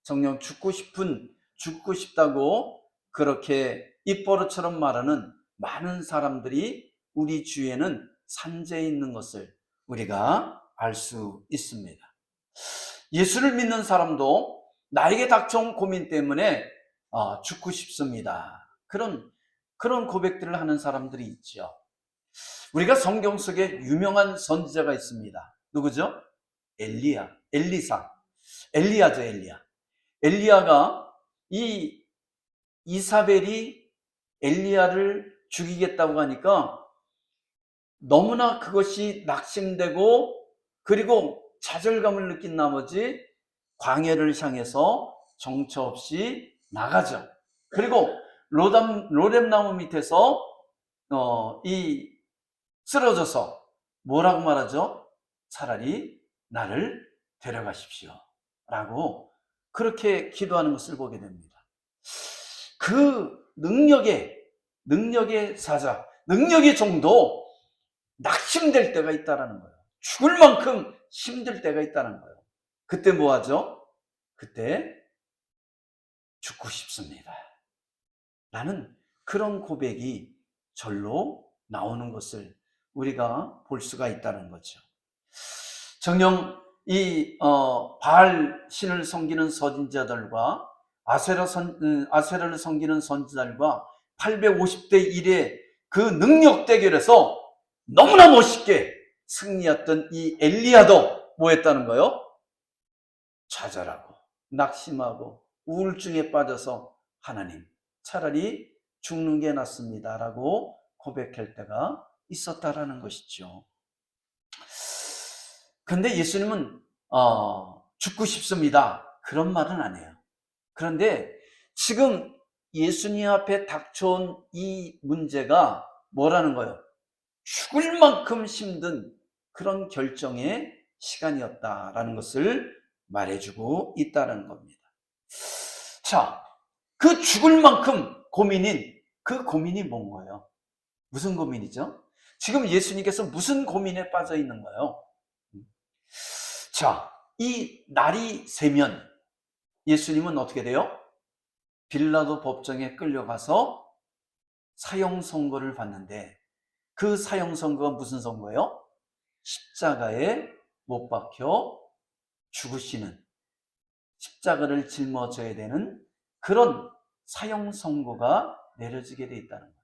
정녕 죽고 싶다고 그렇게 입버릇처럼 말하는 많은 사람들이 우리 주위에는 산재해 있는 것을 우리가 알 수 있습니다. 예수를 믿는 사람도 나에게 닥쳐온 고민 때문에 죽고 싶습니다. 그런 고백들을 하는 사람들이 있죠. 우리가 성경 속에 유명한 선지자가 있습니다. 누구죠? 엘리야죠, 엘리야. 엘리야가 이 이사벨이 엘리야를 죽이겠다고 하니까 너무나 그것이 낙심되고 그리고 좌절감을 느낀 나머지 광야를 향해서 정처 없이 나가죠. 그리고 로뎀나무 밑에서 쓰러져서 뭐라고 말하죠? 차라리 나를 데려가십시오 라고 그렇게 기도하는 것을 보게 됩니다. 그 능력의 사자, 능력의 종도 낙심될 때가 있다는 거예요. 죽을 만큼 힘들 때가 있다는 거예요. 그때 뭐 하죠? 그때 죽고 싶습니다 라는 그런 고백이 절로 나오는 것을 우리가 볼 수가 있다는 거죠. 정녕 이 바알 신을 섬기는 선지자들과 아세라를 섬기는 선지자들과 850대 1의 그 능력 대결에서 너무나 멋있게 승리했던 이 엘리야도 뭐 했다는 거예요? 좌절하고 낙심하고 우울증에 빠져서 하나님 차라리 죽는 게 낫습니다 라고 고백할 때가 있었다라는 것이죠. 그런데 예수님은 죽고 싶습니다 그런 말은 안 해요. 그런데 지금 예수님 앞에 닥쳐온 이 문제가 뭐라는 거예요? 죽을 만큼 힘든 그런 결정의 시간이었다라는 것을 말해주고 있다는 겁니다. 자, 그 죽을 만큼 고민인 그 고민이 뭔 거예요? 무슨 고민이죠? 지금 예수님께서 무슨 고민에 빠져 있는 거예요? 자, 이 날이 새면 예수님은 어떻게 돼요? 빌라도 법정에 끌려가서 사형 선고를 받는데 그 사형 선고가 무슨 선고예요? 십자가에 못 박혀 죽으시는, 십자가를 짊어져야 되는 그런 사형 선고가 내려지게 돼 있다는 거예요.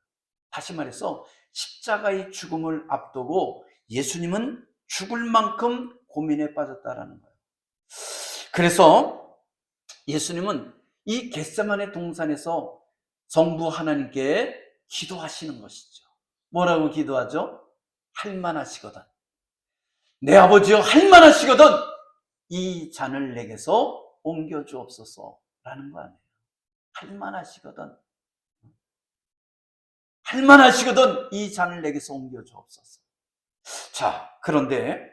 다시 말해서 십자가의 죽음을 앞두고 예수님은 죽을 만큼 고민에 빠졌다라는 거예요. 그래서 예수님은 이 겟세마네 동산에서 성부 하나님께 기도하시는 것이죠. 뭐라고 기도하죠? 할만하시거든, 내 아버지여 할만하시거든 이 잔을 내게서 옮겨 주옵소서 라는 거 아니에요. 할만하시거든 이 잔을 내게서 옮겨 주옵소서. 자, 그런데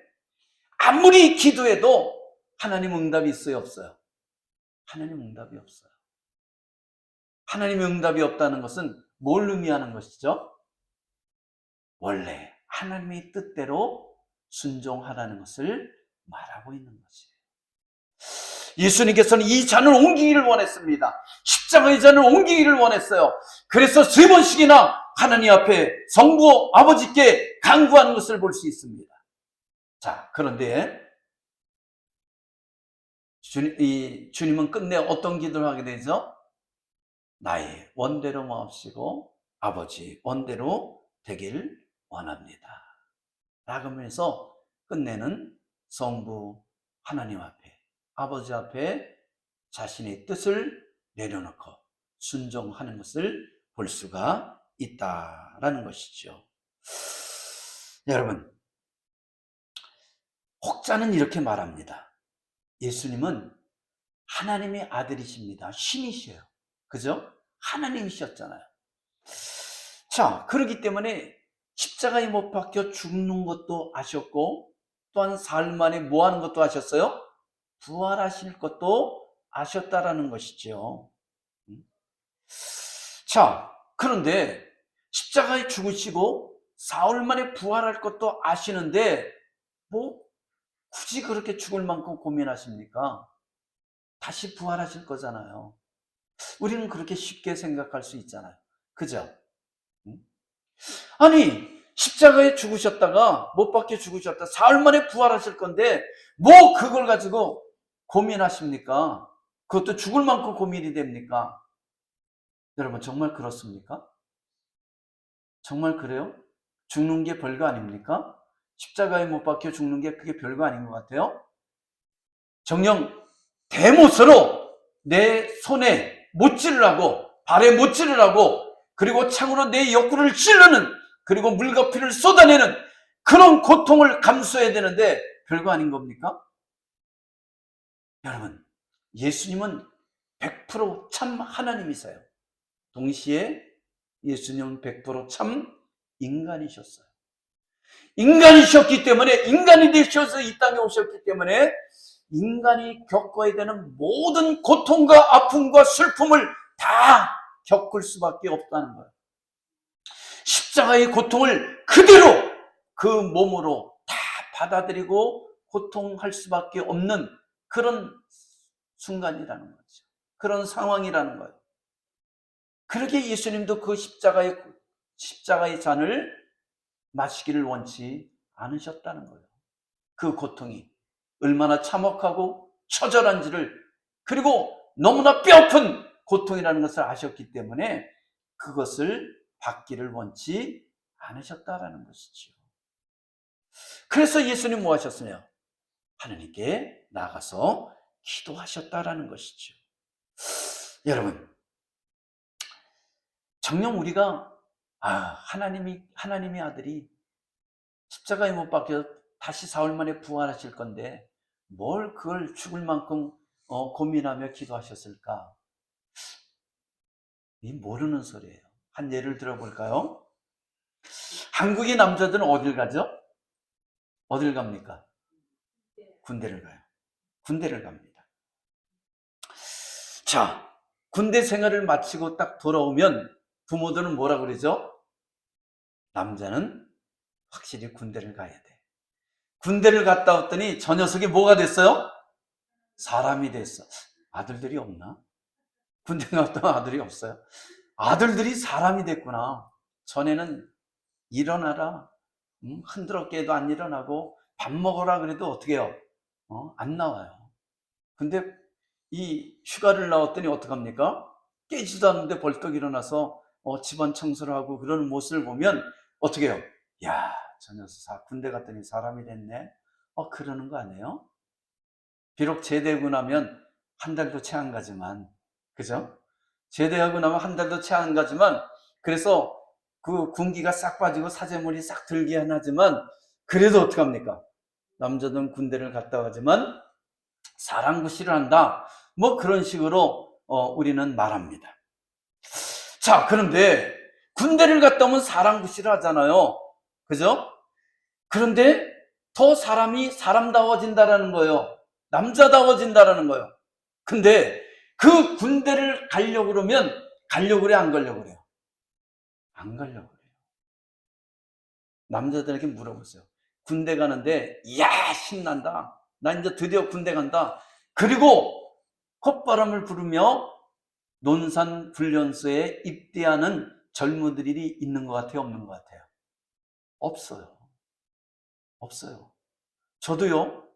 아무리 기도해도 하나님 응답이 있어요, 없어요? 하나님 응답이 없어요. 하나님의 응답이 없다는 것은 뭘 의미하는 것이죠? 원래 하나님의 뜻대로 순종하라는 것을 말하고 있는 것이에요. 예수님께서는 이 잔을 옮기기를 원했습니다. 십자가의 잔을 옮기기를 원했어요. 그래서 3번씩이나 하나님 앞에 성부 아버지께 간구하는 것을 볼 수 있습니다. 자, 그런데 주님은 끝내 어떤 기도를 하게 되죠? 나의 원대로 마옵시고 아버지 원대로 되길 원합니다 라고 하면서 끝내는 성부 하나님 앞에, 아버지 앞에 자신의 뜻을 내려놓고 순종하는 것을 볼 수가 있다라는 것이죠. 여러분, 혹자는 이렇게 말합니다. 예수님은 하나님의 아들이십니다. 신이셔요. 그죠? 하나님이셨잖아요. 자, 그렇기 때문에 십자가에 못 박혀 죽는 것도 아셨고 또한 사흘 만에 뭐 하는 것도 아셨어요? 부활하실 것도 아셨다라는 것이죠. 자, 그런데 십자가에 죽으시고 사흘 만에 부활할 것도 아시는데 뭐 굳이 그렇게 죽을 만큼 고민하십니까? 다시 부활하실 거잖아요. 우리는 그렇게 쉽게 생각할 수 있잖아요. 그죠? 아니, 십자가에 죽으셨다가 못 박혀 죽으셨다. 사흘 만에 부활하실 건데 뭐 그걸 가지고 고민하십니까? 그것도 죽을 만큼 고민이 됩니까? 여러분 정말 그렇습니까? 정말 그래요? 죽는 게 별거 아닙니까? 십자가에 못 박혀 죽는 게 그게 별거 아닌 것 같아요? 정녕 대못으로 내 손에 못 찌르라고, 발에 못 찌르라고, 그리고 창으로 내 옆구리를 찌르는, 그리고 물거피를 쏟아내는 그런 고통을 감수해야 되는데 별거 아닌 겁니까? 여러분, 예수님은 100%참 하나님이세요. 동시에 예수님은 100%참 인간이셨어요. 인간이셨기 때문에, 인간이 되셔서 이 땅에 오셨기 때문에 인간이 겪어야 되는 모든 고통과 아픔과 슬픔을 다 겪을 수밖에 없다는 거예요. 십자가의 고통을 그대로 그 몸으로 다 받아들이고 고통할 수밖에 없는 그런 순간이라는 거죠. 그런 상황이라는 거예요. 그렇게 예수님도 그 십자가의 잔을 마시기를 원치 않으셨다는 거예요. 그 고통이 얼마나 참혹하고 처절한지를, 그리고 너무나 뼈아픈 고통이라는 것을 아셨기 때문에 그것을 받기를 원치 않으셨다라는 것이죠. 그래서 예수님 뭐 하셨어요? 하나님께 나가서 기도하셨다라는 것이죠. 여러분, 정녕 우리가 하나님의 아들이 십자가에 못 박혀 다시 사흘 만에 부활하실 건데 뭘 그걸 죽을 만큼 고민하며 기도하셨을까? 이 모르는 소리예요. 한 예를 들어볼까요? 한국의 남자들은 어딜 가죠? 어딜 갑니까? 군대를 가요. 군대를 갑니다. 자, 군대 생활을 마치고 딱 돌아오면 부모들은 뭐라 그러죠? 남자는 확실히 군대를 가야 돼. 군대를 갔다 왔더니 저 녀석이 뭐가 됐어요? 사람이 됐어. 아들들이 없나? 군대 갔다 온 아들이 없어요? 아들들이 사람이 됐구나. 전에는 일어나라, 흔들어 깨도 안 일어나고 밥 먹어라 그래도 어떻게 해요? 안 나와요. 근데 이 휴가를 나왔더니 어떡합니까? 깨지도 않는데 벌떡 일어나서 집안 청소를 하고 그러는 모습을 보면 어떻게 해요? 야, 저 녀석 군대 갔더니 사람이 됐네. 그러는 거 아니에요? 비록 제대하고 나면 한 달도 채 안 가지만, 그죠? 제대하고 나면 한 달도 채 안 가지만, 그래서 그 군기가 싹 빠지고 사제물이 싹 들긴 하지만, 그래도 어떡합니까? 남자들은 군대를 갔다 가지만 사랑구실을 한다. 뭐 그런 식으로 우리는 말합니다. 자, 그런데 군대를 갔다 오면 사랑구실을 하잖아요. 그죠? 그런데 더 사람이 사람다워진다라는 거예요. 남자다워진다라는 거예요. 근데 그 군대를 가려고 그러면 가려고 그래, 안 가려고 그래요? 안 가려고 그래요. 남자들에게 물어보세요. 군대 가는데 이야 신난다. 나 이제 드디어 군대 간다. 그리고 콧바람을 부르며 논산 훈련소에 입대하는 젊은이들이 있는 것 같아요, 없는 것 같아요? 없어요. 없어요. 저도요,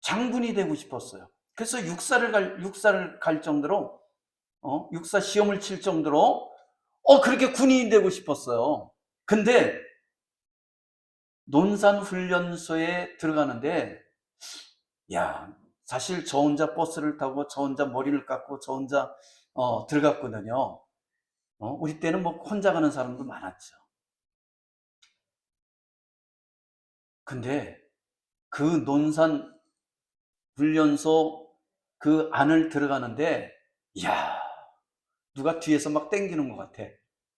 장군이 되고 싶었어요. 그래서 육사를 갈 정도로, 육사 시험을 칠 정도로, 그렇게 군인이 되고 싶었어요. 근데, 논산훈련소에 들어가는데, 야, 사실 저 혼자 버스를 타고, 저 혼자 머리를 깎고, 저 혼자, 들어갔거든요. 우리 때는 뭐 혼자 가는 사람도 많았죠. 근데, 그 논산 훈련소 그 안을 들어가는데, 이야, 누가 뒤에서 막 땡기는 것 같아.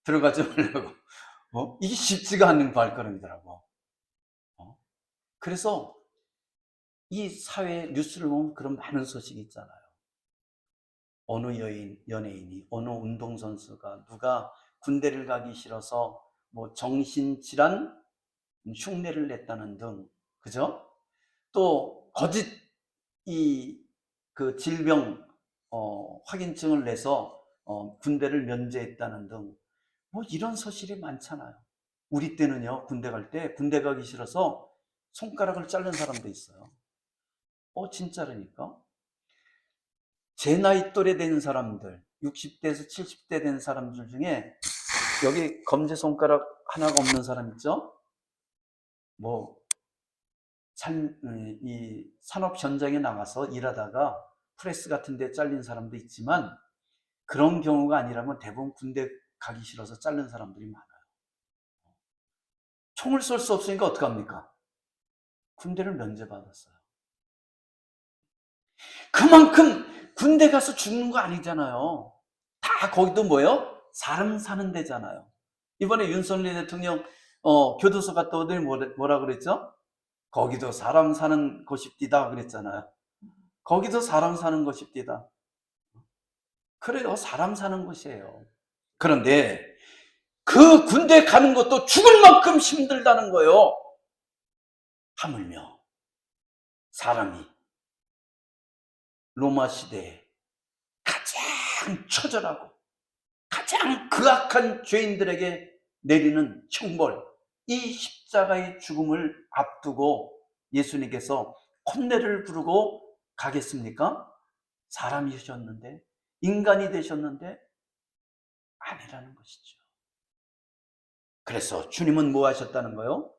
들어가지 말라고. 이게 쉽지가 않는 발걸음이더라고. 그래서 이 사회 뉴스를 보면 그런 많은 소식이 있잖아요. 어느 연예인이, 어느 운동선수가, 누가 군대를 가기 싫어서 뭐 정신질환 흉내를 냈다는 등, 그죠? 또 거짓 이 그 질병 확인증을 내서 군대를 면제했다는 등 뭐 이런 서실이 많잖아요. 우리 때는요, 군대 갈 때 군대 가기 싫어서 손가락을 자른 사람도 있어요. 진짜라니까. 제 나이 또래 되는 사람들, 60대에서 70대 된 사람들 중에 여기 검지손가락 하나가 없는 사람 있죠? 뭐, 이 산업 현장에 나가서 일하다가 프레스 같은 데 잘린 사람도 있지만 그런 경우가 아니라면 대부분 군대 가기 싫어서 자른 사람들이 많아요. 총을 쏠 수 없으니까 어떡합니까? 군대를 면제받았어요. 그만큼 군대 가서 죽는 거 아니잖아요. 다 거기도 뭐예요? 사람 사는 데잖아요. 이번에 윤석열 대통령 교도소 갔다 오더니 뭐라 그랬죠? 거기도 사람 사는 곳입디다 그랬잖아요. 거기도 사람 사는 곳입디다. 그래요, 사람 사는 곳이에요. 그런데 그 군대 가는 것도 죽을 만큼 힘들다는 거예요. 하물며 사람이 로마 시대에 가장 처절하고 가장 극악한 죄인들에게 내리는 형벌, 이 십자가의 죽음을 앞두고 예수님께서 콧내를 부르고 가겠습니까? 사람이셨는데, 인간이 되셨는데 아니라는 것이죠. 그래서 주님은 뭐 하셨다는 거요?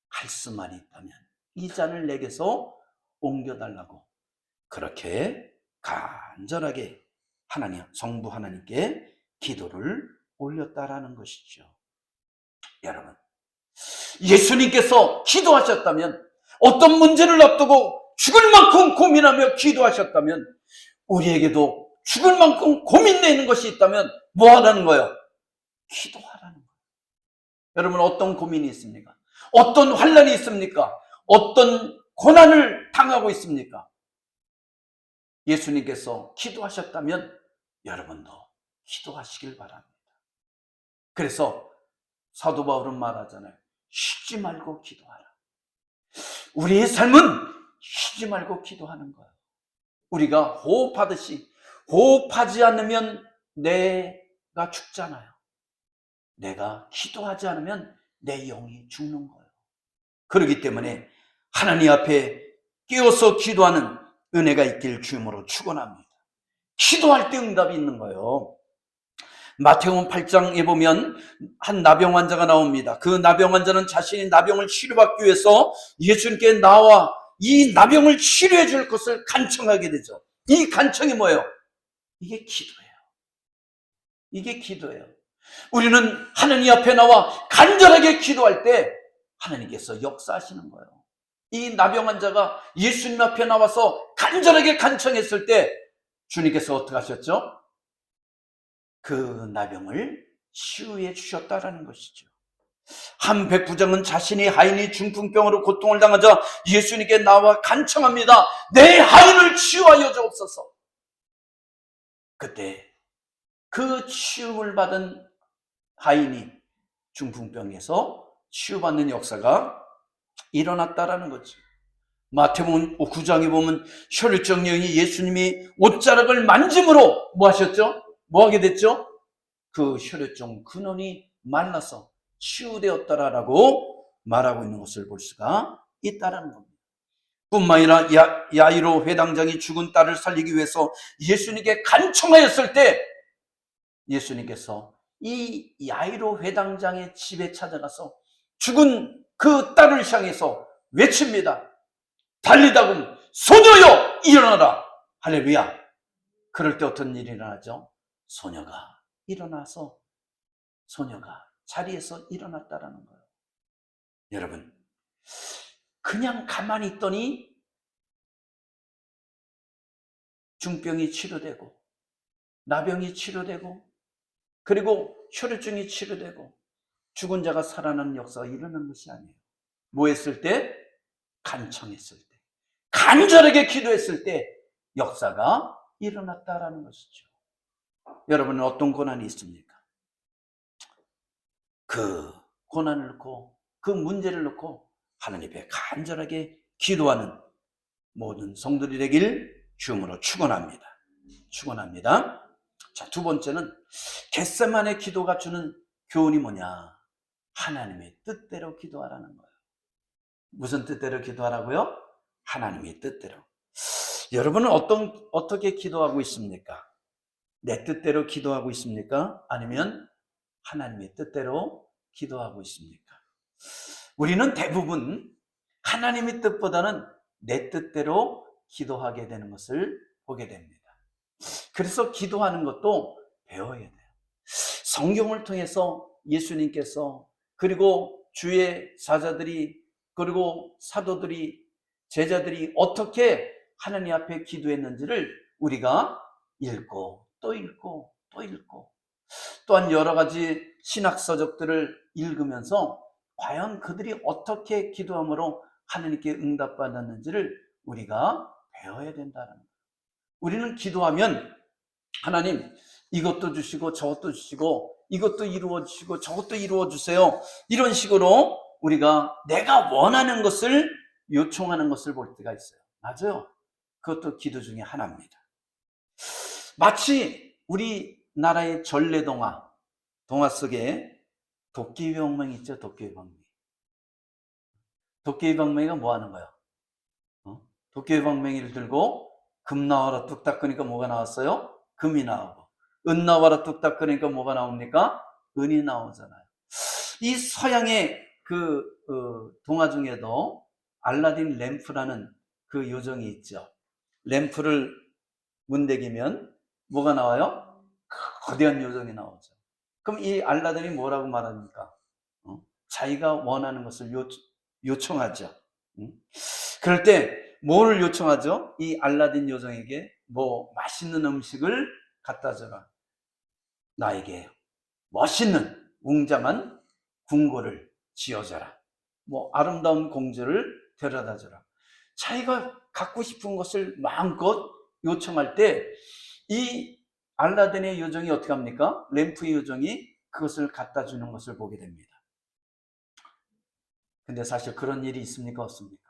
할 수만 있다면 이 잔을 내게서 옮겨달라고 그렇게 간절하게 하나님, 성부 하나님께 기도를 올렸다라는 것이죠. 여러분, 예수님께서 기도하셨다면, 어떤 문제를 앞두고 죽을 만큼 고민하며 기도하셨다면, 우리에게도 죽을 만큼 고민되는 것이 있다면 뭐 하라는 거예요? 기도하라는 거예요. 여러분, 어떤 고민이 있습니까? 어떤 환난이 있습니까? 어떤 고난을 당하고 있습니까? 예수님께서 기도하셨다면 여러분도 기도하시길 바랍니다. 그래서 사도 바울은 말하잖아요. 쉬지 말고 기도하라. 우리의 삶은 쉬지 말고 기도하는 거예요. 우리가 호흡하듯이 호흡하지 않으면 내가 죽잖아요. 내가 기도하지 않으면 내 영이 죽는 거예요. 그렇기 때문에 하나님 앞에 깨어서 기도하는 은혜가 있길 주님으로 축원합니다. 기도할 때 응답이 있는 거예요. 마태복음 8장에 보면 한 나병 환자가 나옵니다. 그 나병 환자는 자신이 나병을 치료받기 위해서 예수님께 나와 이 나병을 치료해 줄 것을 간청하게 되죠. 이 간청이 뭐예요? 이게 기도예요. 이게 기도예요. 우리는 하나님 앞에 나와 간절하게 기도할 때 하나님께서 역사하시는 거예요. 이 나병 환자가 예수님 앞에 나와서 간절하게 간청했을 때 주님께서 어떻게 하셨죠? 그 나병을 치유해 주셨다라는 것이죠. 한 백부장은 자신의 하인이 중풍병으로 고통을 당하자 예수님께 나와 간청합니다. 내 하인을 치유하여 주옵소서. 그때 그 치유를 받은 하인이 중풍병에서 치유받는 역사가 일어났다라는 거죠. 마태복음 9장에 보면 혈루증 여인이 예수님이 옷자락을 만짐으로 뭐 하셨죠? 뭐 하게 됐죠? 그 혈루증 근원이 말라서 치유되었다라고 말하고 있는 것을 볼 수가 있다라는 겁니다. 뿐만 아니라 야이로 회당장이 죽은 딸을 살리기 위해서 예수님께 간청하였을 때 예수님께서 이 야이로 회당장의 집에 찾아가서 죽은 그 딸을 향해서 외칩니다. 달리다금 소녀여 일어나라. 할렐루야. 그럴 때 어떤 일이 일어나죠? 소녀가 일어나서 소녀가 자리에서 일어났다라는 거예요. 여러분, 그냥 가만히 있더니 중병이 치료되고 나병이 치료되고 그리고 혈루증이 치료되고 죽은 자가 살아나는 역사가 일어난 것이 아니에요. 뭐 했을 때? 간청했을 때, 간절하게 기도했을 때 역사가 일어났다라는 것이죠. 여러분은 어떤 고난이 있습니까? 그 고난을 놓고 그 문제를 놓고 하나님 앞에 간절하게 기도하는 모든 성도들이 되길 주음으로 축원합니다. 축원합니다. 자, 두 번째는 겟세마네 기도가 주는 교훈이 뭐냐? 하나님의 뜻대로 기도하라는 거예요. 무슨 뜻대로 기도하라고요? 하나님의 뜻대로. 여러분은 어떻게 기도하고 있습니까? 내 뜻대로 기도하고 있습니까? 아니면 하나님의 뜻대로 기도하고 있습니까? 우리는 대부분 하나님의 뜻보다는 내 뜻대로 기도하게 되는 것을 보게 됩니다. 그래서 기도하는 것도 배워야 돼요. 성경을 통해서 예수님께서 그리고 주의 사자들이 그리고 사도들이 제자들이 어떻게 하나님 앞에 기도했는지를 우리가 읽고 또 읽고 또 읽고 또한 여러 가지 신학서적들을 읽으면서 과연 그들이 어떻게 기도함으로 하나님께 응답받았는지를 우리가 배워야 된다는 거예요. 우리는 기도하면 하나님 이것도 주시고 저것도 주시고 이것도 이루어 주시고 저것도 이루어 주세요. 이런 식으로 우리가 내가 원하는 것을 요청하는 것을 볼 때가 있어요. 맞아요. 그것도 기도 중에 하나입니다. 마치 우리나라의 전래동화 속에 도깨비방망이 있죠. 도깨비방망이. 도깨비방망이가 뭐 하는 거야? 도깨비방망이를 들고 금 나와라 뚝딱 거니까 뭐가 나왔어요? 금이 나오고 은 나와라 뚝딱 거니까 뭐가 나옵니까? 은이 나오잖아요. 이 서양의 동화 중에도 알라딘 램프라는 그 요정이 있죠. 램프를 문대기면 뭐가 나와요? 거대한 요정이 나오죠. 그럼 이 알라딘이 뭐라고 말합니까? 자기가 원하는 것을 요청하죠. 그럴 때 뭐를 요청하죠? 이 알라딘 요정에게 뭐 맛있는 음식을 갖다 줘라. 나에게 멋있는 웅장한 궁궐을 지어줘라. 뭐 아름다운 공주를 데려다 줘라. 자기가 갖고 싶은 것을 마음껏 요청할 때 이 알라딘의 요정이 어떻게 합니까? 램프의 요정이 그것을 갖다 주는 것을 보게 됩니다. 근데 사실 그런 일이 있습니까? 없습니까?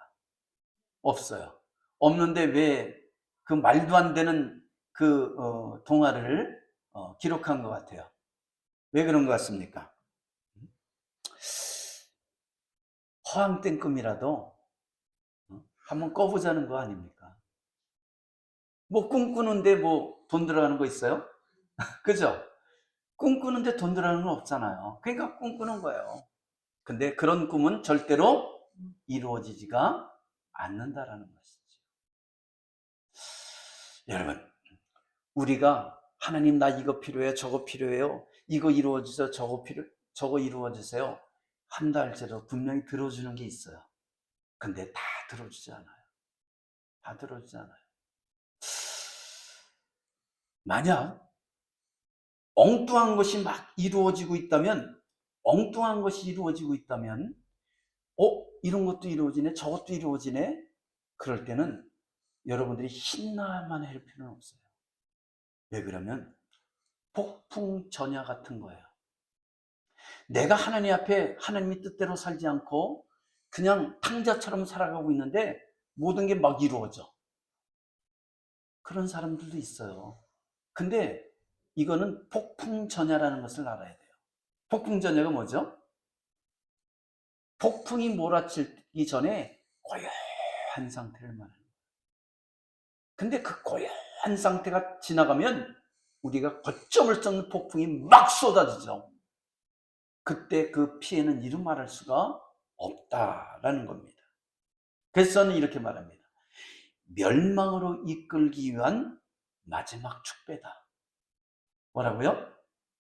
없어요. 없는데 왜 그 말도 안 되는 동화를 기록한 것 같아요. 왜 그런 것 같습니까? 허황된 꿈이라도 한번 꿔보자는 거 아닙니까? 뭐 꿈꾸는데 뭐 돈 들어가는 거 있어요? 그죠? 꿈꾸는데 돈 들어가는 건 없잖아요. 그러니까 꿈꾸는 거예요. 근데 그런 꿈은 절대로 이루어지지가 않는다라는 것이죠. 여러분, 우리가 하나님 나 이거 필요해요, 저거 필요해요, 이거 이루어주세요, 저거 이루어주세요 한다 할지라도 분명히 들어주는 게 있어요. 근데 다 들어주지 않아요. 다 들어주지 않아요. 만약 엉뚱한 것이 막 이루어지고 있다면 이런 것도 이루어지네, 저것도 이루어지네. 그럴 때는 여러분들이 신나만 할 필요는 없어요. 왜 그러면 폭풍전야 같은 거예요. 내가 하나님 앞에 하나님의 뜻대로 살지 않고 그냥 탕자처럼 살아가고 있는데 모든 게 막 이루어져. 그런 사람들도 있어요. 근데 이거는 폭풍전야라는 것을 알아야 돼요. 폭풍전야가 뭐죠? 폭풍이 몰아치기 전에 고요한 상태를 말하는 거예요. 근데 그 고요한 상태가 지나가면 우리가 거점을 쫓는 폭풍이 막 쏟아지죠. 그때 그 피해는 이루 말할 수가 없다라는 겁니다. 그래서 저는 이렇게 말합니다. 멸망으로 이끌기 위한 마지막 축배다. 뭐라고요?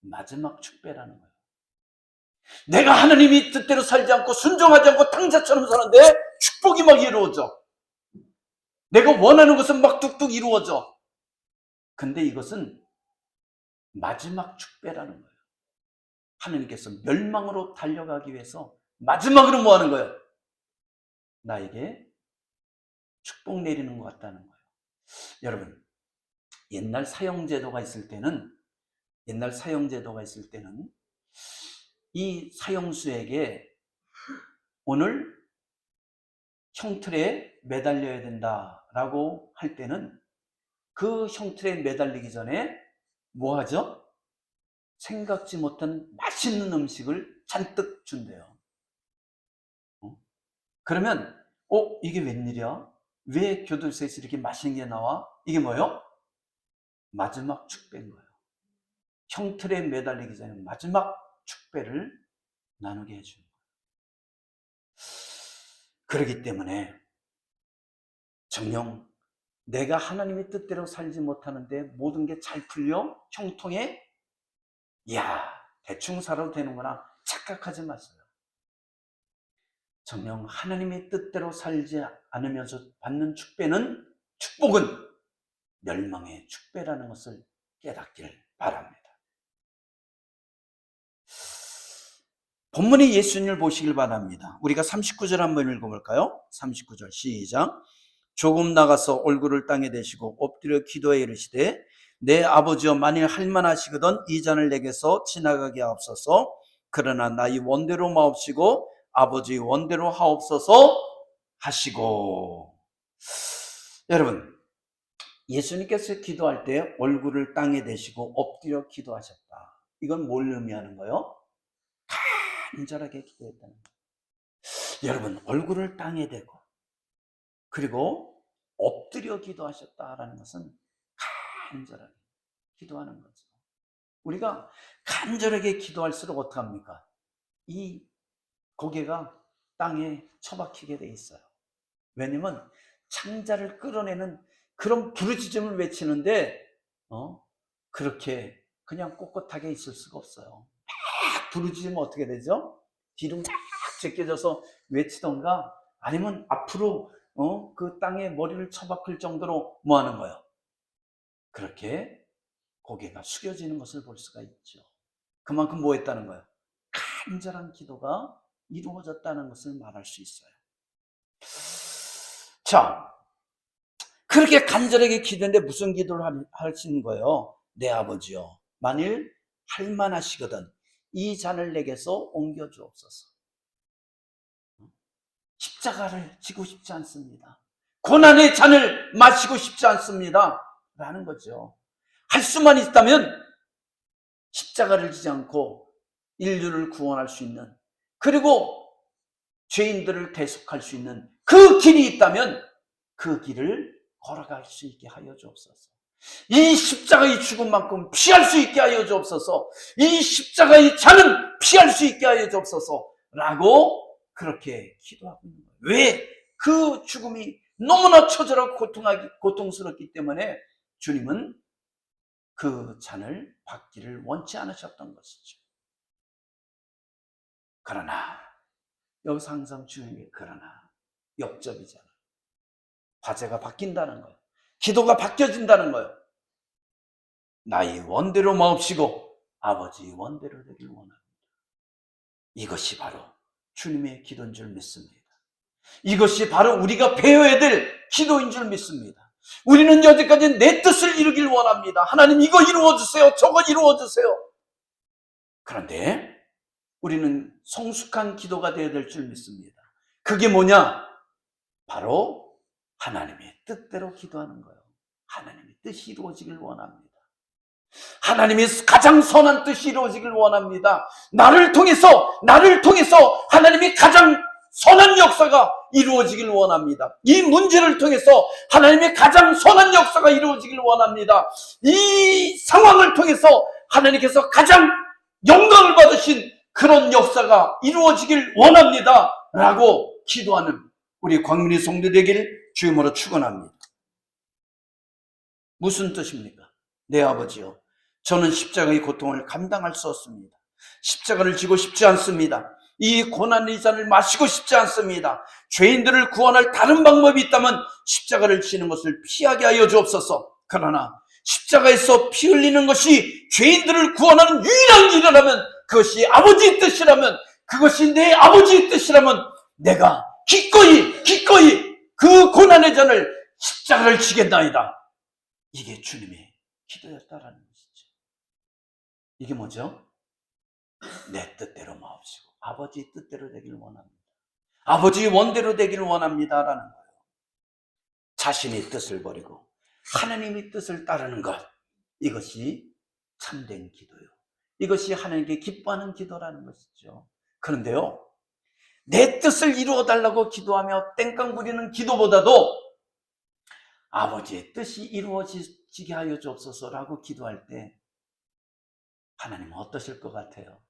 마지막 축배라는 거예요. 내가 하나님이 뜻대로 살지 않고 순종하지 않고 탕자처럼 사는데 축복이 막 이루어져. 내가 원하는 것은 막 뚝뚝 이루어져. 근데 이것은 마지막 축배라는 거예요. 하나님께서 멸망으로 달려가기 위해서 마지막으로 뭐 하는 거예요? 나에게 축복 내리는 것 같다는 거예요. 여러분, 옛날 사형제도가 있을 때는 이 사형수에게 오늘 형틀에 매달려야 된다라고 할 때는 그 형틀에 매달리기 전에 뭐 하죠? 생각지 못한 맛있는 음식을 잔뜩 준대요. 그러면 이게 웬일이야? 왜 교도소에서 이렇게 맛있는 게 나와? 이게 뭐예요? 마지막 축배인 거예요. 형틀에 매달리기 전에 마지막 축배를 나누게 해주는 거예요. 그렇기 때문에 정녕 내가 하나님의 뜻대로 살지 못하는데 모든 게 잘 풀려 형통에 이야 대충 살아도 되는구나 착각하지 마세요. 정녕 하나님의 뜻대로 살지 않으면서 받는 축복은 멸망의 축배라는 것을 깨닫기를 바랍니다. 본문의 예수님을 보시길 바랍니다. 우리가 39절 한번 읽어볼까요? 39절 시작. 조금 나가서 얼굴을 땅에 대시고 엎드려 기도해 이르시되 내 아버지여 만일 할만하시거든 이 잔을 내게서 지나가게 하옵소서. 그러나 나의 원대로 마옵시고 아버지의 원대로 하옵소서 하시고. 여러분, 예수님께서 기도할 때 얼굴을 땅에 대시고 엎드려 기도하셨다. 이건 뭘 의미하는 거예요? 간절하게 기도했다는 거예요. 여러분, 얼굴을 땅에 대고 그리고 엎드려 기도하셨다라는 것은 간절하게 기도하는 거죠. 우리가 간절하게 기도할수록 어떡합니까? 이 고개가 땅에 처박히게 돼 있어요. 왜냐면 창자를 끌어내는 그런 부르짖음을 외치는데 그렇게 그냥 꼿꼿하게 있을 수가 없어요. 막 부르짖으면 어떻게 되죠? 뒤로 막 제껴져서 외치던가 아니면 앞으로 그 땅에 머리를 처박을 정도로 뭐 하는 거예요? 그렇게 고개가 숙여지는 것을 볼 수가 있죠. 그만큼 뭐 했다는 거예요? 간절한 기도가 이루어졌다는 것을 말할 수 있어요. 자, 그렇게 간절하게 기도했는데 무슨 기도를 하시는 거예요? 내 아버지요, 만일 할만하시거든 이 잔을 내게서 옮겨 주옵소서. 십자가를 지고 싶지 않습니다. 고난의 잔을 마시고 싶지 않습니다. 라는 거죠. 할 수만 있다면 십자가를 지지 않고 인류를 구원할 수 있는, 그리고 죄인들을 대속할 수 있는 그 길이 있다면 그 길을 걸어갈 수 있게 하여 주옵소서. 이 십자가의 죽음만큼 피할 수 있게 하여 주옵소서. 이 십자가의 잔은 피할 수 있게 하여 주옵소서 라고 그렇게 기도하고 있는 거예요. 왜? 그 죽음이 너무나 처절하고 고통스럽기 때문에 주님은 그 잔을 받기를 원치 않으셨던 것이죠. 그러나 여기서 항상 중요한 게 그러나 역접이잖아. 과제가 바뀐다는 거예요. 기도가 바뀌어진다는 거예요. 나의 원대로 마옵시고 아버지의 원대로 되길 원합니다. 이것이 바로 주님의 기도인 줄 믿습니다. 이것이 바로 우리가 배워야 될 기도인 줄 믿습니다. 우리는 여태까지 내 뜻을 이루길 원합니다. 하나님 이거 이루어주세요. 저거 이루어주세요. 그런데 우리는 성숙한 기도가 되어야 될 줄 믿습니다. 그게 뭐냐? 바로 하나님의 뜻대로 기도하는 거예요. 하나님의 뜻이 이루어지길 원합니다. 하나님의 가장 선한 뜻이 이루어지길 원합니다. 나를 통해서 하나님이 가장 선한 역사가 이루어지길 원합니다. 이 문제를 통해서 하나님의 가장 선한 역사가 이루어지길 원합니다. 이 상황을 통해서 하나님께서 가장 영광을 받으신 그런 역사가 이루어지길 원합니다 라고 기도하는 우리 광민의 성도 되기를 주님으로 축원합니다. 무슨 뜻입니까? 내 아버지요, 저는 십자가의 고통을 감당할 수 없습니다. 십자가를 지고 싶지 않습니다. 이 고난의 잔을 마시고 싶지 않습니다. 죄인들을 구원할 다른 방법이 있다면 십자가를 지는 것을 피하게 하여 주옵소서. 그러나 십자가에서 피 흘리는 것이 죄인들을 구원하는 유일한 길이라면, 그것이 아버지의 뜻이라면, 그것이 내 아버지의 뜻이라면 내가 기꺼이 그 고난의 잔을 십자가를 지겠나이다. 이게 주님의 기도였다라는 것이죠. 이게 뭐죠? 내 뜻대로 마옵시고 아버지의 뜻대로 되기를 원합니다. 아버지의 원대로 되기를 원합니다라는 거예요. 자신의 뜻을 버리고 하나님의 뜻을 따르는 것, 이것이 참된 기도요. 이것이 하나님께 기뻐하는 기도라는 것이죠. 그런데요, 내 뜻을 이루어 달라고 기도하며 땡깡 부리는 기도보다도 아버지의 뜻이 이루어지게 하여 주옵소서라고 기도할 때 하나님은 어떠실 것 같아요?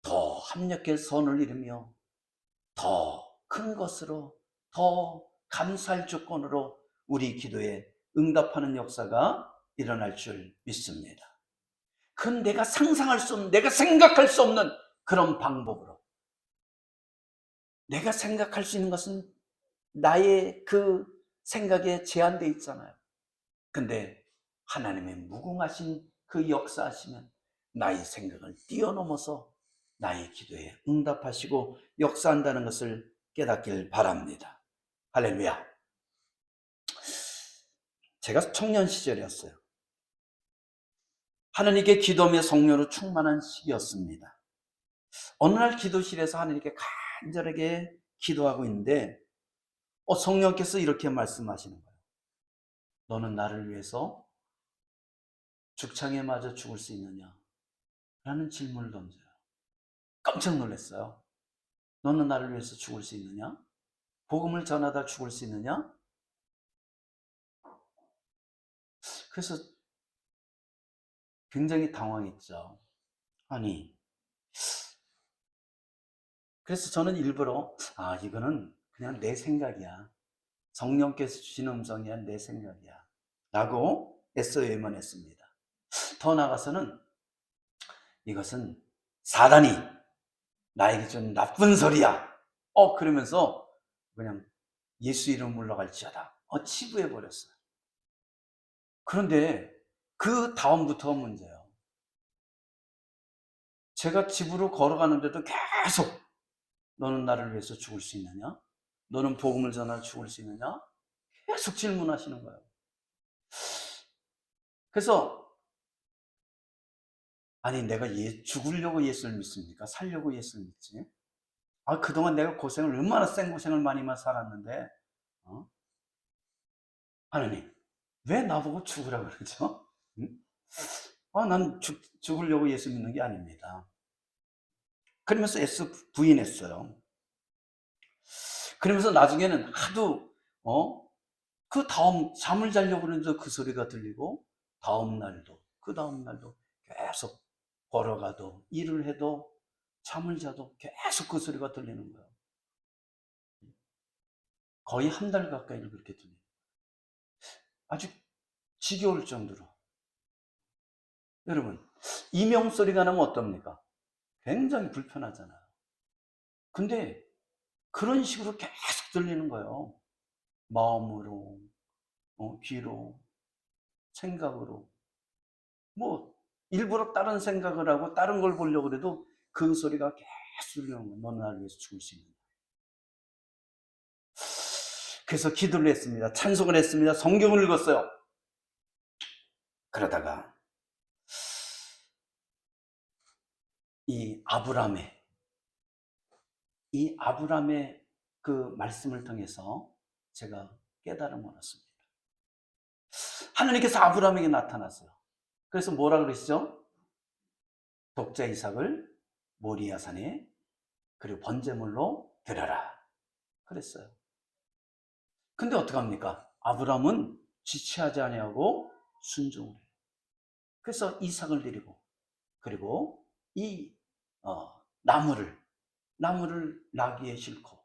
더 합력의 선을 이루며 더 큰 것으로, 더 감사할 조건으로 우리 기도에 응답하는 역사가 일어날 줄 믿습니다. 그건 내가 상상할 수 없는, 내가 생각할 수 없는 그런 방법으로. 내가 생각할 수 있는 것은 나의 그 생각에 제한되어 있잖아요. 근데 하나님의 무궁하신 그 역사하시면 나의 생각을 뛰어넘어서 나의 기도에 응답하시고 역사한다는 것을 깨닫길 바랍니다. 할렐루야. 제가 청년 시절이었어요. 하나님께 기도며 성령으로 충만한 시기였습니다. 어느 날 기도실에서 하나님께 간절하게 기도하고 있는데 성령께서 이렇게 말씀하시는 거예요. 너는 나를 위해서 죽창에 맞아 죽을 수 있느냐? 라는 질문을 던져요. 깜짝 놀랐어요. 너는 나를 위해서 죽을 수 있느냐? 복음을 전하다 죽을 수 있느냐? 그래서 굉장히 당황했죠. 아니, 그래서 저는 일부러 이거는 그냥 내 생각이야. 성령께서 주신 음성이야, 내 생각이야 라고 애써 외면했습니다. 더 나아가서는 이것은 사단이 나에게 좀 나쁜 소리야 그러면서 그냥 예수 이름 물러갈지어다 치부해버렸어요. 그런데 그 다음부터 문제예요. 제가 집으로 걸어가는데도 계속 너는 나를 위해서 죽을 수 있느냐? 너는 복음을 전하러 죽을 수 있느냐? 계속 질문하시는 거예요. 그래서 아니 내가 죽으려고 예수를 믿습니까? 살려고 예수를 믿지? 그동안 내가 고생을 얼마나 센 고생을 많이만 살았는데 하나님 왜 나보고 죽으라고 그러죠? 난 죽으려고 예수 믿는 게 아닙니다. 그러면서 애써 부인했어요. 그러면서 나중에는 하도 그 다음 잠을 자려고 그러는데 그 소리가 들리고 그 다음 날도 계속 걸어가도 일을 해도 잠을 자도 계속 그 소리가 들리는 거예요. 거의 한 달 가까이를 그렇게 들려요. 아주 지겨울 정도로. 여러분, 이명 소리가 나면 어떻습니까? 굉장히 불편하잖아요. 근데 그런 식으로 계속 들리는 거예요. 마음으로, 귀로, 생각으로. 일부러 다른 생각을 하고 다른 걸 보려고 해도 그 소리가 계속 들리는 거예요. 너는 나를 위해서 죽을 수 있는. 그래서 기도를 했습니다. 찬송을 했습니다. 성경을 읽었어요. 그러다가 이 아브라함의 그 말씀을 통해서 제가 깨달음을 얻었습니다. 하나님께서 아브라함에게 나타났어요. 그래서 뭐라 그러시죠? 독자 이삭을 모리아산에 그리고 번제물로 드려라 그랬어요. 근데 어떡합니까? 아브라함은 지체하지 아니하고 순종을 해요. 그래서 이삭을 드리고 그리고 이 나무를 나귀에 싣고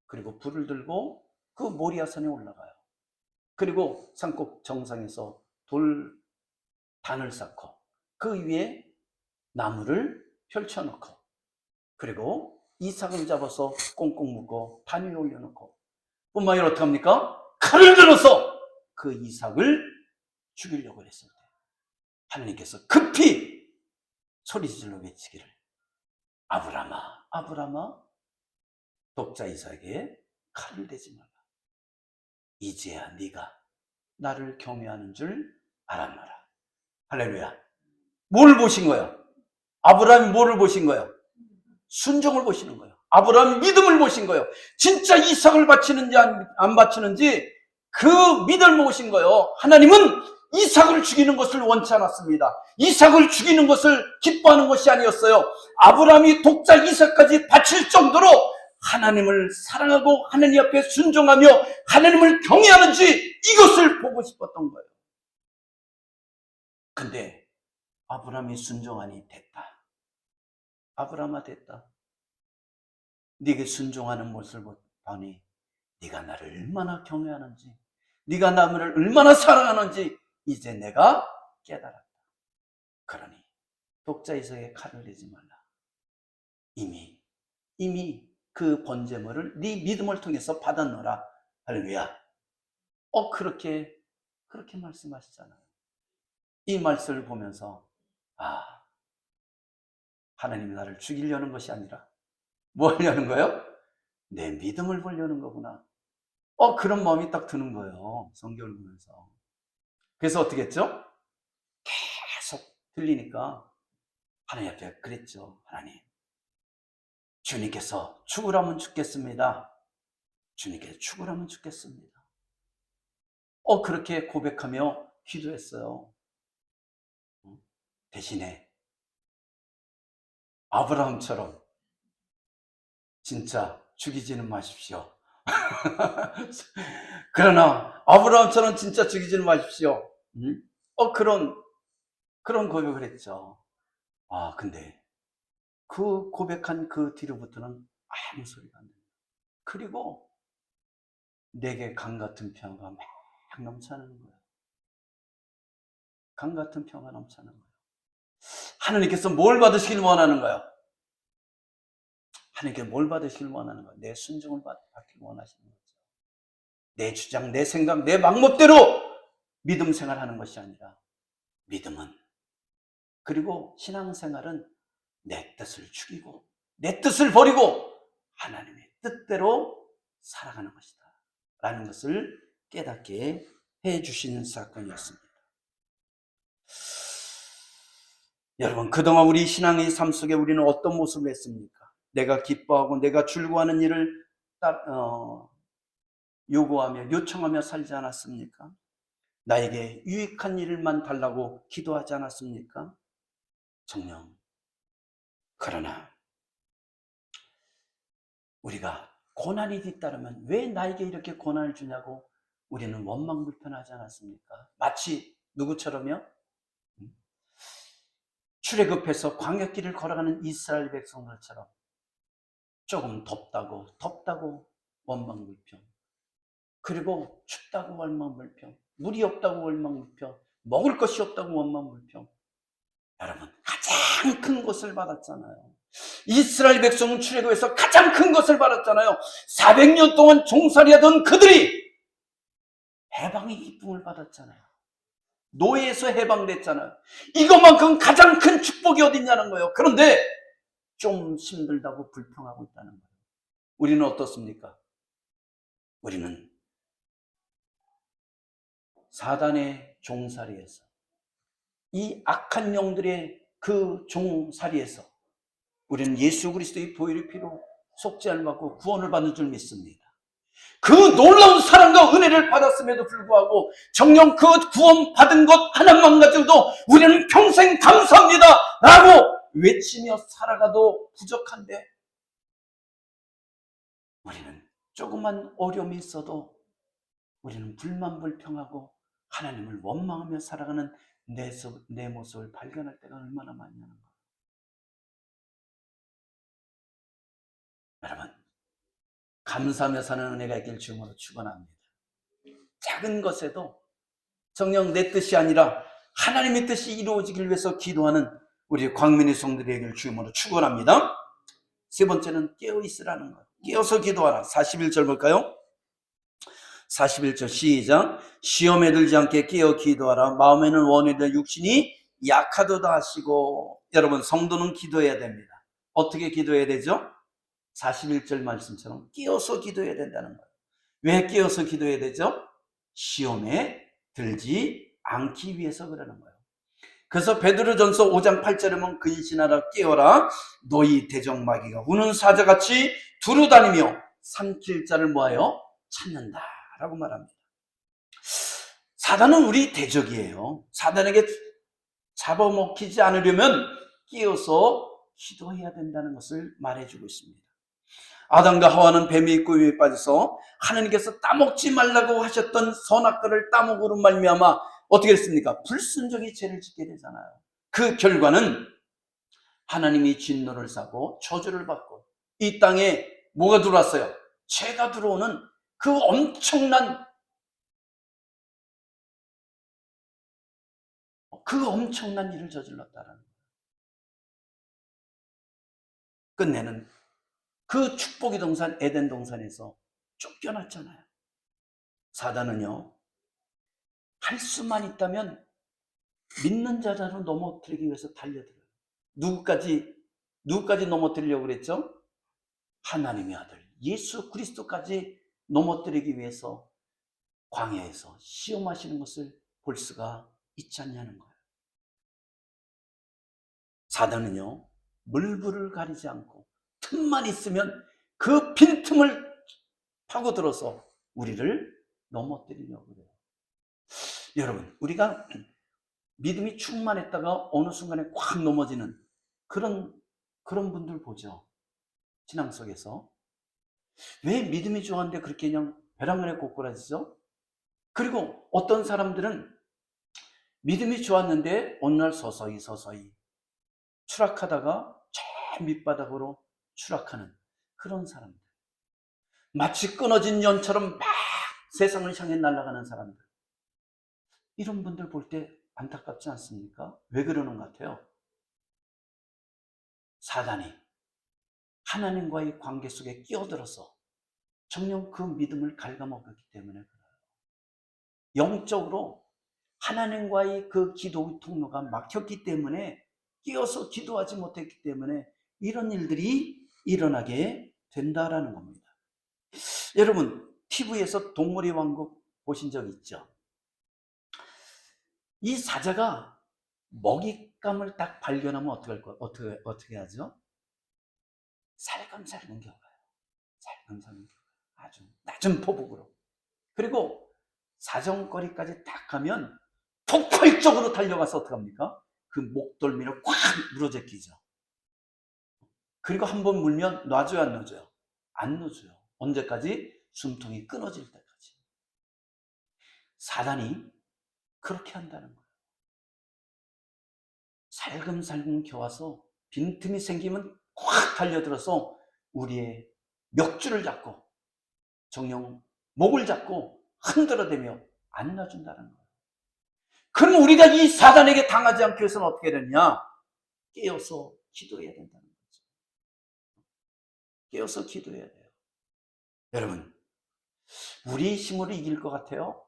그리고 불을 들고 그 모리아산에 올라가요. 그리고 산꼭 정상에서 단을 쌓고 그 위에 나무를 펼쳐놓고 그리고 이삭을 잡아서 꽁꽁 묶고 단 위에 올려놓고 뿐만 아니라 어떡합니까? 칼을 들어서 그 이삭을 죽이려고 했을 때 하나님께서 급히 소리질러 외치기를 아브라함아 아브라함아 독자 이삭에게 칼을 대지 말라. 이제야 네가 나를 경외하는 줄 알았노라. 할렐루야. 뭘 보신 거예요? 아브라함이 뭐를 보신 거예요? 순종을 보시는 거예요. 아브라함이 믿음을 보신 거예요. 진짜 이삭을 바치는지 안 바치는지 그 믿음을 모으신 거예요. 하나님은 이삭을 죽이는 것을 원치 않았습니다. 이삭을 죽이는 것을 기뻐하는 것이 아니었어요. 아브라함이 독자 이삭까지 바칠 정도로 하나님을 사랑하고 하나님 앞에 순종하며 하나님을 경외하는지 이것을 보고 싶었던 거예요. 근데 아브라함이 순종하니 됐다. 아브라함아 됐다. 네게 순종하는 모습을 보니 네가 나를 얼마나 경외하는지, 네가 나를 얼마나 사랑하는지 이제 내가 깨달았다. 그러니 독자 이삭에 칼을 내지 말라. 이미 그 번제물을 네 믿음을 통해서 받았노라. 할렐루야. 그렇게 말씀하시잖아요. 이 말씀을 보면서 하나님이 나를 죽이려는 것이 아니라 뭐 하려는 거예요? 내 믿음을 보려는 거구나. 그런 마음이 딱 드는 거예요. 성경을 보면서. 그래서 어떻게 했죠? 계속 들리니까 하나님 앞에 그랬죠. 하나님, 주님께서 죽으라면 죽겠습니다. 주님께서 죽으라면 죽겠습니다. 그렇게 고백하며 기도했어요. 대신에 아브라함처럼 진짜 죽이지는 마십시오. 그러나 아브라함처럼 진짜 죽이지는 마십시오. 그런 고백을 했죠. 근데 그 고백한 그 뒤로부터는 아무 소리가 안 나요. 그리고 내게 강 같은 평화가 막 넘쳐나는 거예요. 강 같은 평화가 넘쳐나는 거예요. 하나님께서 뭘 받으시길 원하는 거예요? 하나님께 뭘 받으시길 원하는 거예요? 내 순종을 받길 원하시는 거죠. 내 주장, 내 생각, 내 방법대로 믿음 생활하는 것이 아니라 믿음은, 그리고 신앙생활은 내 뜻을 죽이고 내 뜻을 버리고 하나님의 뜻대로 살아가는 것이다 라는 것을 깨닫게 해주시는 사건이었습니다. 여러분, 그동안 우리 신앙의 삶 속에 우리는 어떤 모습을 했습니까? 내가 기뻐하고 내가 즐거워하는 일을 요구하며 요청하며 살지 않았습니까? 나에게 유익한 일만 달라고 기도하지 않았습니까? 정녕. 그러나 우리가 고난이 뒤따르면 왜 나에게 이렇게 고난을 주냐고 우리는 원망불편하지 않았습니까? 마치 누구처럼요? 출애굽해서 광야길을 걸어가는 이스라엘 백성들처럼 조금 덥다고 원망불평, 그리고 춥다고 원망불평, 물이 없다고 원망불평, 먹을 것이 없다고 원망불평. 여러분, 가장 큰 것을 받았잖아요. 이스라엘 백성은 출애굽에서 가장 큰 것을 받았잖아요. 400년 동안 종살이하던 그들이 해방의 기쁨을 받았잖아요. 노예에서 해방됐잖아요. 이것만큼 가장 큰 축복이 어딨냐는 거예요. 그런데 좀 힘들다고 불평하고 있다는 거예요. 우리는 어떻습니까? 우리는 사단의 종살이에서, 이 악한 영들의 그 종살이에서 우리는 예수 그리스도의 보혈의 피로 속죄를 받고 구원을 받는 줄 믿습니다. 그 놀라운 사랑과 은혜를 받았음에도 불구하고 정녕 그 구원 받은 것 하나만 가지고도 우리는 평생 감사합니다 라고 외치며 살아가도 부족한데, 우리는 조그만 어려움이 있어도 우리는 불만불평하고 하나님을 원망하며 살아가는 내 모습을 발견할 때가 얼마나 많냐는 거예요. 여러분, 감사하며 사는 은혜가 있길 주님으로 축원합니다. 작은 것에도 정녕 내 뜻이 아니라 하나님의 뜻이 이루어지길 위해서 기도하는 우리 광민의 성도들에게 주님으로 축원합니다. 세 번째는 깨어있으라는 거예요. 깨어서 기도하라. 41절 볼까요? 41절 시작. 시험에 들지 않게 깨어 기도하라. 마음에는 원이되 육신이 약하도다 하시고. 여러분, 성도는 기도해야 됩니다. 어떻게 기도해야 되죠? 41절 말씀처럼 깨어서 기도해야 된다는 거예요. 왜 깨어서 기도해야 되죠? 시험에 들지 않기 위해서 그러는 거예요. 그래서 베드로전서 5장 8절에 보면 근신하라 깨어라 너희 대적마귀가 우는 사자같이 두루다니며 삼킬 자를 뭐하여 찾는다 라고 말합니다. 사단은 우리 대적이에요. 사단에게 잡아먹히지 않으려면 끼어서 기도해야 된다는 것을 말해주고 있습니다. 아담과 하와는 뱀의 꼬임에 빠져서 하나님께서 따먹지 말라고 하셨던 선악과를 따먹으로 말미암아 어떻게 됐습니까? 불순종의 죄를 짓게 되잖아요. 그 결과는 하나님이 진노를 사고 저주를 받고 이 땅에 뭐가 들어왔어요? 죄가 들어오는 그 엄청난 일을 저질렀다는 거예요. 끝내는 그 축복의 동산 에덴 동산에서 쫓겨났잖아요. 사단은요, 할 수만 있다면 믿는 자를 넘어뜨리기 위해서 달려들어요. 누구까지 넘어뜨리려고 그랬죠? 하나님의 아들 예수 그리스도까지 넘어뜨리기 위해서 광야에서 시험하시는 것을 볼 수가 있지 않냐는 거예요. 사단은요, 물불을 가리지 않고 틈만 있으면 그 빈틈을 파고들어서 우리를 넘어뜨리려고 그래요. 여러분, 우리가 믿음이 충만했다가 어느 순간에 꽉 넘어지는 그런 분들 보죠. 신앙 속에서. 왜 믿음이 좋았는데 그렇게 그냥 벼랑간에 고꾸라지죠? 그리고 어떤 사람들은 믿음이 좋았는데 어느 날 서서히 추락하다가 저 밑바닥으로 추락하는 그런 사람들. 마치 끊어진 연처럼 막 세상을 향해 날아가는 사람들. 이런 분들 볼 때 안타깝지 않습니까? 왜 그러는 것 같아요? 사단이 하나님과의 관계 속에 끼어들어서 정녕 그 믿음을 갉아먹었기 때문에 그래요. 영적으로 하나님과의 그 기도의 통로가 막혔기 때문에 끼어서 기도하지 못했기 때문에 이런 일들이 일어나게 된다라는 겁니다. 여러분, TV에서 동물의 왕국 보신 적 있죠? 이 사자가 먹잇감을 딱 발견하면 어떻게 하죠? 살금살금 겨가요. 살금살금 겨가요. 아주 낮은 포복으로. 그리고 사정거리까지 딱 가면 폭발적으로 달려가서 어떻게 합니까? 그 목덜미를 꽉 물어제끼죠. 그리고 한번 물면 놔줘요, 안 놔줘요? 안 놔줘요. 언제까지? 숨통이 끊어질 때까지. 사단이 그렇게 한다는 거예요. 살금살금 겨와서 빈틈이 생기면 꽉 달려들어서 우리의 멱줄을 잡고 정령 목을 잡고 흔들어대며 안 놔준다는 거예요. 그럼 우리가 이 사단에게 당하지 않기 위해서는 어떻게 되느냐? 깨어서 기도해야 된다는 거죠. 깨어서 기도해야 돼요. 여러분, 우리 힘으로 이길 것 같아요?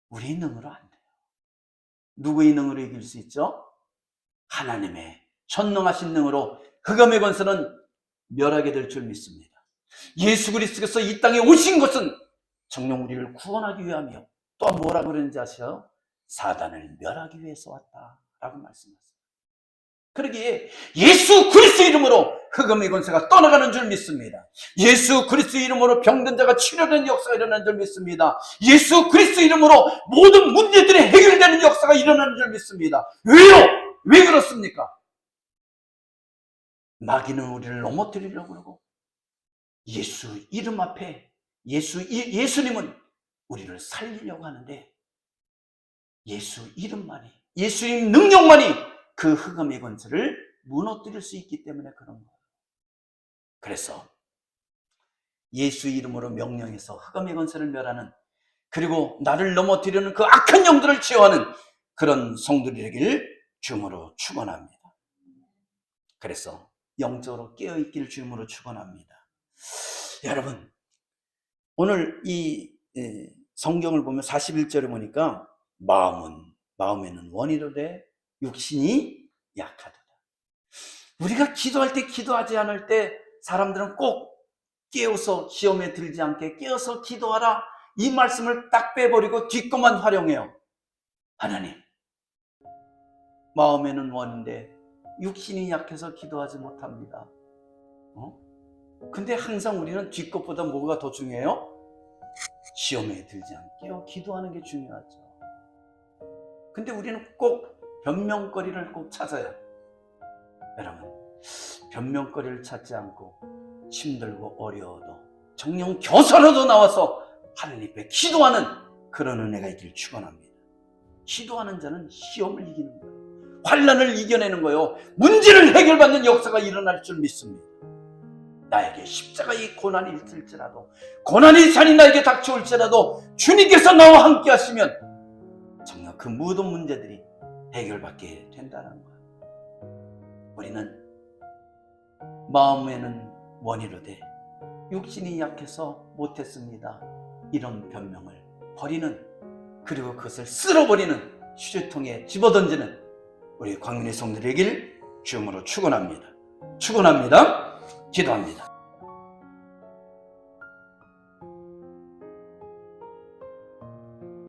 우리 능으로 안 돼요. 누구의 능으로 이길 수 있죠? 하나님의 전능하신 능으로 흑암의 권세는 멸하게 될 줄 믿습니다. 예수 그리스도께서 이 땅에 오신 것은 정녕 우리를 구원하기 위함이요. 또 뭐라고 그러는지 아세요? 사단을 멸하기 위해서 왔다라고 말씀하셨어요. 그러기에 예수 그리스도 이름으로 흑암의 권세가 떠나가는 줄 믿습니다. 예수 그리스도 이름으로 병든 자가 치료되는 역사가 일어나는 줄 믿습니다. 예수 그리스도 이름으로 모든 문제들이 해결되는 역사가 일어나는 줄 믿습니다. 왜요? 왜 그렇습니까? 마귀는 우리를 넘어뜨리려고 그러고 예수 이름 앞에 예수님은 우리를 살리려고 하는데 예수 이름만이, 예수님 능력만이 그 흑암의 권세를 무너뜨릴 수 있기 때문에 그런 거예요. 그래서 예수 이름으로 명령해서 흑암의 권세를 멸하는, 그리고 나를 넘어뜨리는 그 악한 영들을 제어하는 그런 성도들에게 주님으로 축원합니다. 그래서 영적으로 깨어있기를 주님으로 축원합니다. 여러분, 오늘 이 성경을 보면 41절에 보니까 마음에는 원이로되 육신이 약하도다. 우리가 기도할 때, 기도하지 않을 때 사람들은 꼭 깨어서 시험에 들지 않게 깨어서 기도하라, 이 말씀을 딱 빼버리고 뒷것만 활용해요. 하나님, 마음에는 원인데 육신이 약해서 기도하지 못합니다. 근데 항상 우리는 뒷것보다 뭐가 더 중요해요? 시험에 들지 않게 기도하는 게 중요하죠. 근데 우리는 꼭 변명거리를 꼭 찾아요. 여러분, 변명거리를 찾지 않고 힘들고 어려워도 정녕 교사로도 나와서 하나님 앞에 기도하는 그런 은혜가 있길 축원합니다. 기도하는 자는 시험을 이기는 거예요. 환난을 이겨내는 거예요. 문제를 해결받는 역사가 일어날 줄 믿습니다. 나에게 십자가의 고난이 있을지라도, 고난이 산이 나에게 닥쳐올지라도 주님께서 나와 함께 하시면 정말 그 모든 문제들이 해결받게 된다는 거예요. 우리는 마음에는 원이로되 육신이 약해서 못했습니다, 이런 변명을 버리는, 그리고 그것을 쓸어버리는, 휴지통에 집어던지는 우리 광민의 성도들 되길 주님으로 축원합니다. 축원합니다. 기도합니다.